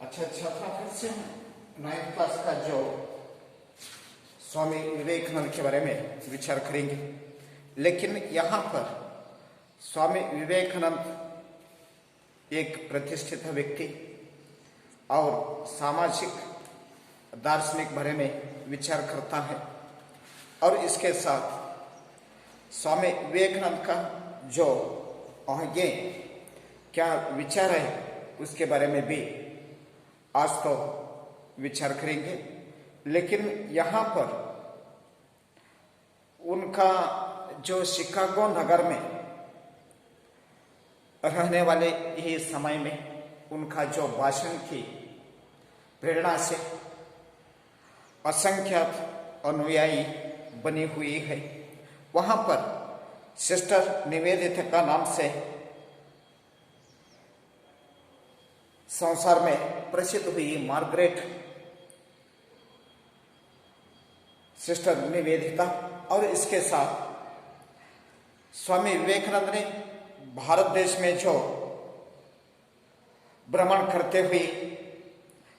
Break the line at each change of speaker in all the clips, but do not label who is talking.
अच्छा छात्रा, फिर से 9th क्लास का जो स्वामी विवेकानंद के बारे में विचार करेंगे। लेकिन यहाँ पर स्वामी विवेकानंद एक प्रतिष्ठित व्यक्ति और सामाजिक दार्शनिक बारे में विचार करता है, और इसके साथ स्वामी विवेकानंद का जो आगे क्या विचार है उसके बारे में भी आज तो विचार करेंगे। लेकिन यहाँ पर उनका जो शिकागो नगर में रहने वाले ही समय में उनका जो भाषण की प्रेरणा से असंख्यात अनुयायी बनी हुई है। वहां पर सिस्टर निवेदिता का नाम से संसार में प्रसिद्ध हुई मार्गरेट सिस्टर निवेदिता, और इसके साथ स्वामी विवेकानंद ने भारत देश में जो भ्रमण करते हुए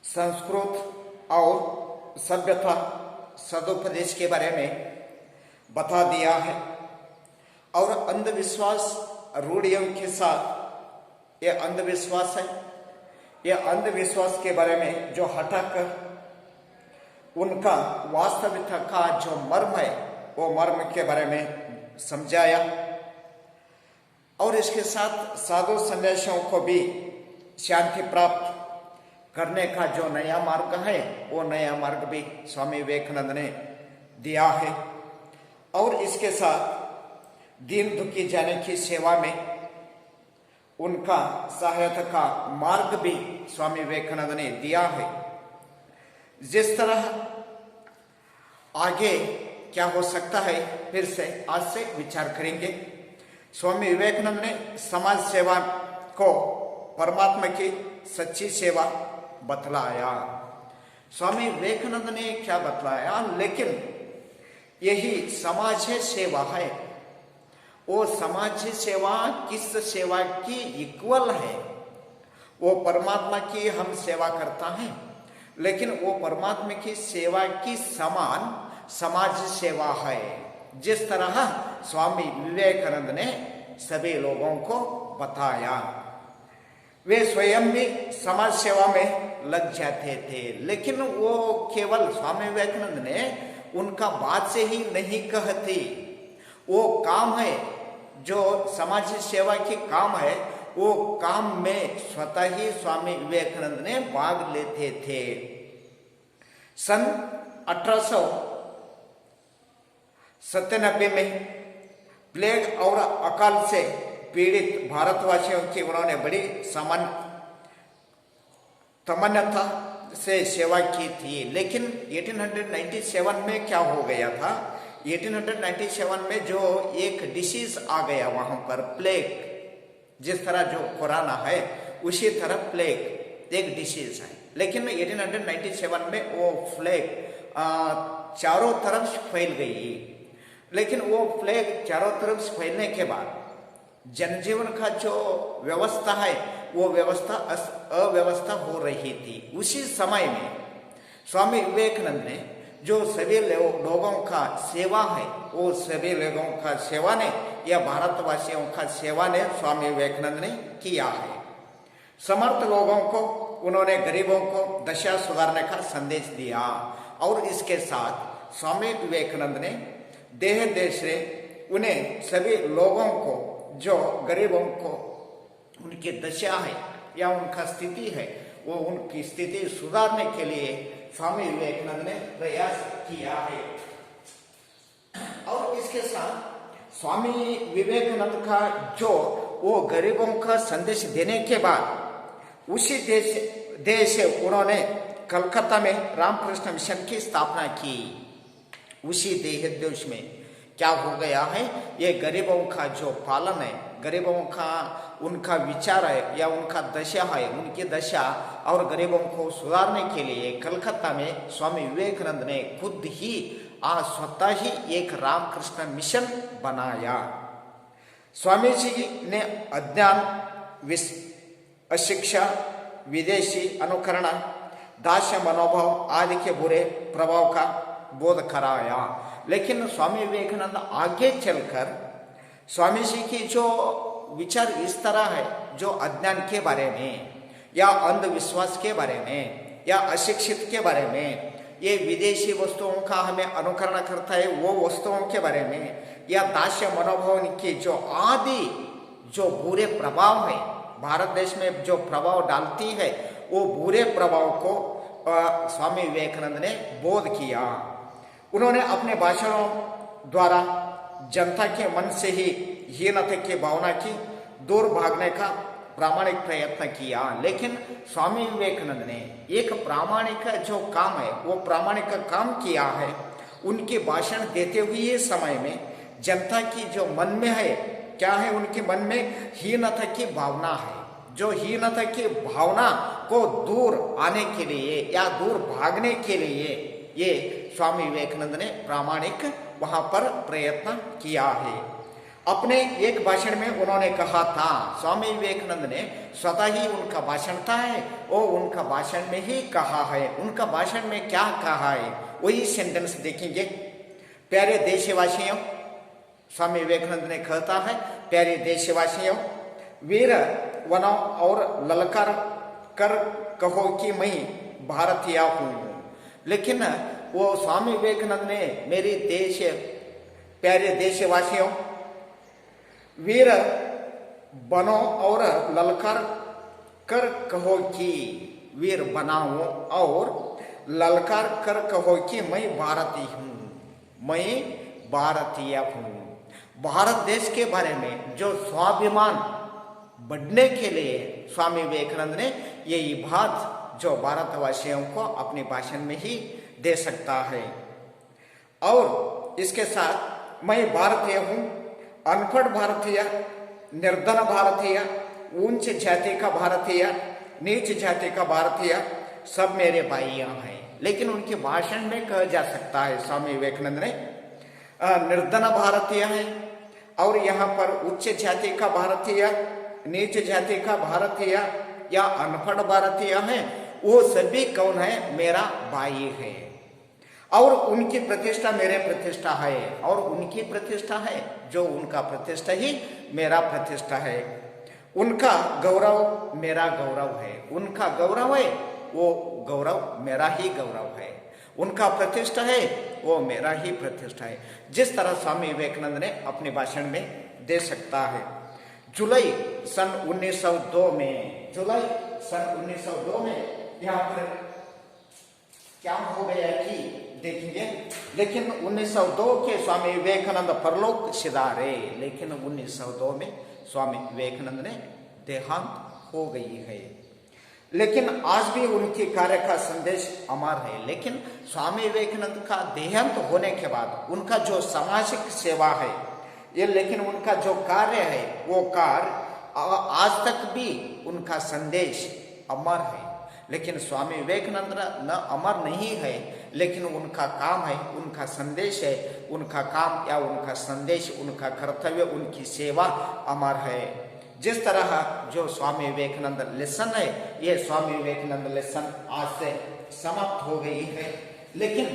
संस्कृत और सभ्यता सदुपदेश के बारे में बता दिया है, और अंधविश्वास रूढ़ियों के साथ यह अंधविश्वास है, यह अंधविश्वास के बारे में जो हटाकर उनका वास्तविकता का जो मर्म है वो मर्म के बारे में समझाया, और इसके साथ साधु संन्यासियों को भी शांति प्राप्त करने का जो नया मार्ग है वो नया मार्ग भी स्वामी विवेकानंद ने दिया है। और इसके साथ दीन दुखी जाने की सेवा में उनका सहायता का मार्ग भी स्वामी विवेकानंद ने दिया है। जिस तरह आगे क्या हो सकता है फिर से आज से विचार करेंगे। स्वामी विवेकानंद ने समाज सेवा को परमात्मा की सच्ची सेवा बतलाया। स्वामी विवेकानंद ने क्या बतलाया, लेकिन यही समाज सेवा है। वो समाज सेवा किस सेवा की इक्वल है? वो परमात्मा की हम सेवा करता है, लेकिन वो परमात्मा की सेवा की समान समाज सेवा है। जिस तरह स्वामी विवेकानंद ने सभी लोगों को बताया, वे स्वयं भी समाज सेवा में लग जाते थे, लेकिन वो केवल स्वामी विवेकानंद ने उनका बात से ही नहीं कहती। वो काम है जो समाज सेवा की काम है, वो काम में स्वतः ही स्वामी विवेकानंद ने भाग लेते थे। सन 1897 में प्लेग और अकाल से पीड़ित भारतवासियों की उन्होंने बड़ी तमन्नता से सेवा की थी। लेकिन 1897 में क्या हो गया था? 1897 में जो एक डिसीज आ गया वहां पर, प्लेग। जिस तरह जो कोरोना है उसी तरह प्लेग एक डिसीज है। लेकिन 1897 में वो प्लेग चारों तरफ फैल गई। लेकिन वो प्लेग चारों तरफ फैलने के बाद जनजीवन का जो व्यवस्था है वो व्यवस्था अव्यवस्था हो रही थी। उसी समय में स्वामी विवेकानंद ने जो सभी लोगों का सेवा है वो सभी लोगों का सेवा ने या भारतवासियों का सेवा ने स्वामी विवेकानंद ने किया है। समर्थ लोगों को उन्होंने गरीबों को दशा सुधारने का संदेश दिया, और इसके साथ स्वामी विवेकानंद ने देश देश से उन्हें सभी लोगों को जो गरीबों को उनकी दशा है या उनका स्थिति है वो उनकी स्थिति सुधारने के लिए स्वामी विवेकानंद ने प्रयास किया है। और इसके साथ स्वामी विवेकानंद का जो वो गरीबों का संदेश देने के बाद उसी देश से उन्होंने कलकत्ता में रामकृष्ण मिशन की स्थापना की। उसी देश में क्या हो गया है, ये गरीबों का जो पालन है, गरीबों का उनका विचार है या उनका दशा है, उनकी दशा और गरीबों को सुधारने के लिए कलकत्ता में स्वामी विवेकानंद ने खुद ही स्वतः ही एक रामकृष्ण मिशन बनाया। स्वामी जी ने अज्ञान, अशिक्षा विदेशी अनुकरण, दास्य मनोभाव आदि के बुरे प्रभाव का बोध कराया। लेकिन स्वामी विवेकानंद आगे चलकर स्वामी जी की जो विचार इस तरह है, जो अज्ञान के बारे में या अंधविश्वास के बारे में या अशिक्षित के बारे में, ये विदेशी वस्तुओं का हमें अनुकरण करता है वो वस्तुओं के बारे में, या दास्य मनोभाव की जो आदि जो बुरे प्रभाव है भारत देश में जो प्रभाव डालती है, वो बुरे प्रभाव को स्वामी विवेकानंद ने बोध किया। उन्होंने अपने भाषणों द्वारा जनता के मन से ही हीनता की भावना की दूर भागने का प्रामाणिक प्रयत्न किया। लेकिन स्वामी विवेकानंद ने एक प्रामाणिक जो काम है वो प्रामाणिक काम किया है। उनके भाषण देते हुए समय में जनता की जो मन में है, क्या है उनके मन में हीनता की भावना है। जो हीनता की भावना को दूर आने के लिए या दूर भागने के लिए ये स्वामी विवेकानंद ने प्रामाणिक वहां पर प्रयत्न किया है। अपने एक भाषण में उन्होंने कहा था, स्वामी विवेकानंद ने स्वतः ही उनका भाषण था है वो उनका भाषण में ही कहा है। उनका भाषण में क्या कहा है वही सेंटेंस देखेंगे। प्यारे देशवासियों, स्वामी विवेकानंद ने कहता है, प्यारे देशवासियों, वीर वनों और ललकार कर कहो कि मैं भारतीय हूँ। लेकिन वो स्वामी विवेकानंद ने मेरी देश प्यारे देशवासियों, वीर बनो और ललकार कर कहो कि वीर बनाओ और ललकार कर कहो कि मैं भारतीय हूँ, मैं भारतीय हूँ। भारत देश के बारे में जो स्वाभिमान बढ़ने के लिए स्वामी विवेकानंद ने यही बात जो भारतवासियों को अपने भाषण में ही दे सकता है। और इसके साथ मैं भारतीय हूँ, अनपढ़ भारतीय, निर्धन भारतीय, ऊंच जाति का भारतीय, नीच जाति का भारतीय, सब मेरे भाइयां हैं। लेकिन उनके भाषण में कहा जा सकता है स्वामी विवेकानंद ने निर्धन भारतीय है, और यहाँ पर उच्च जाति का भारतीय, नीच जाति का भारतीय या अनपढ़ भारतीय है, वो सभी कौन है? मेरा भाई है। और उनकी प्रतिष्ठा मेरे प्रतिष्ठा है, और उनकी प्रतिष्ठा है जो उनका प्रतिष्ठा ही मेरा प्रतिष्ठा है। उनका गौरव मेरा गौरव है, उनका गौरव है वो गौरव मेरा ही गौरव है, उनका प्रतिष्ठा है वो मेरा ही प्रतिष्ठा है। जिस तरह स्वामी विवेकानंद ने अपने भाषण में दे सकता है। जुलाई सन 1902 में, जुलाई सन 1902 में यहाँ पर क्या हो गया कि देखेंगे। लेकिन 1902 के स्वामी विवेकानंद परलोक सिधारे, लेकिन 1902 में स्वामी विवेकानंद ने देहांत हो गई है। लेकिन आज भी उनके कार्य का संदेश अमर है। लेकिन स्वामी विवेकानंद का देहांत होने के बाद उनका जो सामाजिक सेवा है ये, लेकिन उनका जो कार्य है वो कार्य आज तक भी उनका संदेश अमर है। लेकिन स्वामी विवेकानंद न अमर नहीं है, लेकिन उनका काम है, उनका संदेश है, उनका काम या उनका संदेश, उनका कर्तव्य, उनकी सेवा अमर है। जिस तरह जो स्वामी विवेकानंद लेसन है, ये स्वामी विवेकानंद लेसन आज से समाप्त हो गई है। लेकिन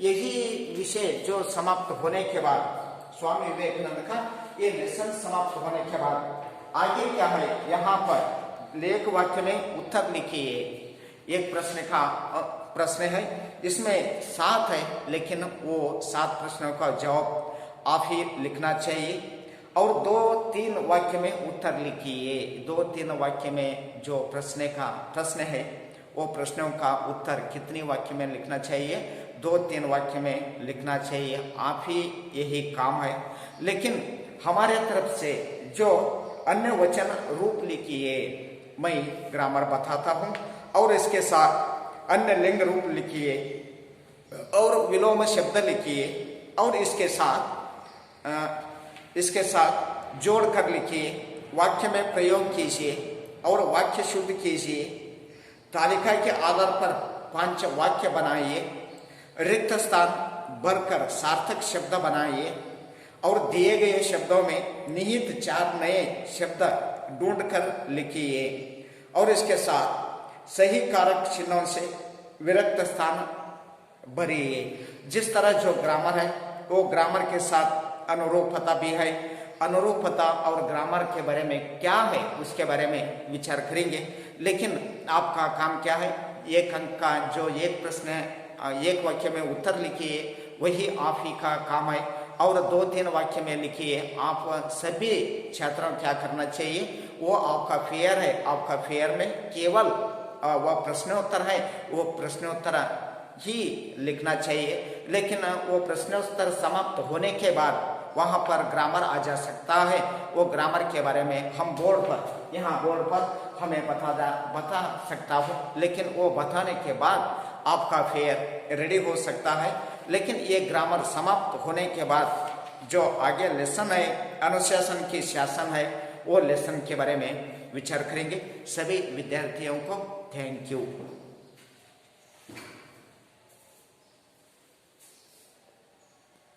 यही विषय जो समाप्त होने के बाद, स्वामी विवेकानंद का ये लेसन समाप्त होने के बाद आगे क्या है, यहाँ पर लेख वाक्य में उत्तर लिखिए। एक प्रश्न है, इसमें 7 है, लेकिन वो 7 प्रश्नों का जवाब आप ही लिखना चाहिए। और 2-3 वाक्य में उत्तर लिखिए। 2-3 वाक्य में जो प्रश्न है वो प्रश्नों का उत्तर कितनी वाक्य में लिखना चाहिए? 2-3 वाक्य में लिखना चाहिए। आप ही यही काम है। लेकिन हमारे तरफ से जो अन्य वचन रूप लिखिए, मैं ग्रामर बताता हूँ, और इसके साथ अन्य लिंग रूप लिखिए और विलोम शब्द लिखिए, और इसके साथ जोड़ कर लिखिए। वाक्य में प्रयोग कीजिए और वाक्य शुद्ध कीजिए। तालिका के आधार पर 5 वाक्य बनाइए। रिक्त स्थान भरकर सार्थक शब्द बनाइए और दिए गए शब्दों में निहित 4 नए शब्द ढूंढकर लिखिए। और इसके साथ सही कारक चिन्हों से विरक्त स्थान भरिए। जिस तरह जो ग्रामर है वो ग्रामर के साथ अनुरूपता भी है। अनुरूपता और ग्रामर के बारे में क्या है उसके बारे में विचार करेंगे। लेकिन आपका काम क्या है, एक अंक का जो एक प्रश्न है, एक वाक्य में उत्तर लिखिए, वही आप ही का काम है। और 2-3 वाक्य में लिखिए। आप सभी छात्रों क्या करना चाहिए, वो आपका फेयर है। आपका फेयर में केवल वह प्रश्नोत्तर है, वो प्रश्नोत्तर ही लिखना चाहिए। लेकिन वो प्रश्नोत्तर समाप्त होने के बाद वहां पर ग्रामर आ जा सकता है। वो ग्रामर के बारे में हम बोर्ड पर, यहाँ बोर्ड पर हमें बता सकता हूँ, लेकिन वो बताने के बाद आपका फेयर रेडी हो सकता है। लेकिन ये ग्रामर समाप्त होने के बाद जो आगे लेसन है, अनुशासन की शासन है, वो लेसन के बारे में विचार करेंगे। सभी विद्यार्थियों को थैंक यू।